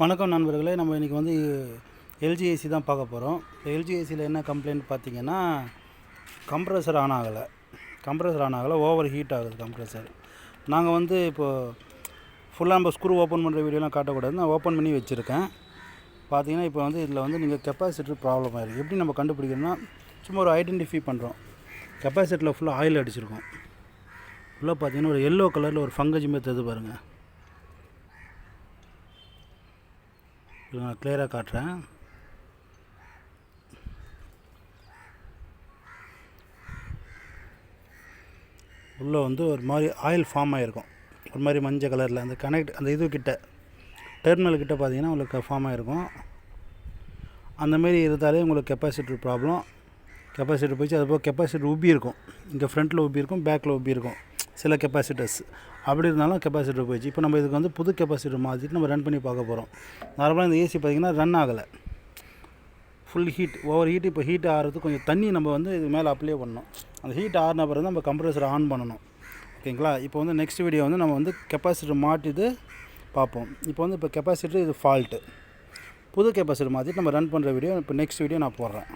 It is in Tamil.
வணக்கம் நண்பர்களே. நம்ம இன்றைக்கி வந்து எல்ஜி ஏசி தான் பார்க்க போகிறோம். இப்போ எல்ஜி ஏசியில் என்ன கம்ப்ளைண்ட் பார்த்தீங்கன்னா, கம்ப்ரஸர் ஆன் ஆகலை, ஓவர் ஹீட் ஆகுது கம்ப்ரஸர். நாங்கள் வந்து இப்போது ஃபுல்லாக நம்ம ஸ்க்ரூ ஓப்பன் பண்ணுற வீடியோலாம் காட்டக்கூடாது, நான் ஓப்பன் பண்ணி வச்சுருக்கேன். பார்த்தீங்கன்னா இப்போ வந்து இதில் வந்து நீங்கள் கெப்பாசிட்டர் ப்ராப்ளம் ஆகிருக்கு. எப்படி நம்ம கண்டுபிடிக்கணும்னா, சும்மா ஒரு ஐடென்டிஃபை பண்ணுறோம். கெப்பாசிட்டரில் ஃபுல்லாக ஆயில் அடிச்சிருக்கோம். ஃபுல்லாக பார்த்தீங்கன்னா ஒரு எல்லோ கலரில் ஒரு ஃபங்கஸ் மாரி தெரியுது பாருங்கள். நான் கிளியராக காட்டுறேன். உள்ளே வந்து ஒரு மாதிரி ஆயில் ஃபார்ம் ஆகிருக்கும், ஒரு மாதிரி மஞ்சள் கலரில். அந்த அந்த இது கிட்ட டெர்மினல் கிட்ட பார்த்தீங்கன்னா உங்களுக்கு ஃபார்ம் ஆகிருக்கும். அந்தமாரி இருந்தாலே உங்களுக்கு கெப்பாசிட்டர் ப்ராப்ளம். கெப்பாசிட்டர் போயிடுச்சு. அதுபோல் கெப்பாசிட்டர் உப்பி இருக்கும், இங்கே ஃப்ரண்ட்டில் உப்பி இருக்கும், பேக்கில் உப்பி இருக்கும் சில கெப்பாசிட்டர்ஸ். அப்படி இருந்தாலும் கெப்பாசிட்டர் போயிடுச்சு. இப்போ நம்ம இதுக்கு வந்து புது கெப்பாசிட்டர் மாற்றிட்டு நம்ம ரன் பண்ணி பார்க்க போகிறோம். நார்மலாக இந்த ஏசி பார்த்திங்கன்னா ரன் ஆகலை, ஃபுல் ஹீட், ஓவர் ஹீட். இப்போ ஹீட் ஆகிறதுக்கு கொஞ்சம் தண்ணி நம்ம வந்து இது மேலே அப்ளை பண்ணணும். அந்த ஹீட் ஆறின பிறகு நம்ம கம்ப்ரஸர் ஆன் பண்ணணும். ஓகேங்களா? இப்போ வந்து நெக்ஸ்ட் வீடியோ வந்து நம்ம வந்து கெப்பாசிட்டர் மாட்டிட்டு பார்ப்போம். இப்போ வந்து இப்போ கெப்பாசிட்டர் இது ஃபால்ட்டு. புது கெப்பாசிட்டர் மாற்றிட்டு நம்ம ரன் பண்ணுற வீடியோ இப்போ நெக்ஸ்ட் வீடியோ நான் போடுறேன்.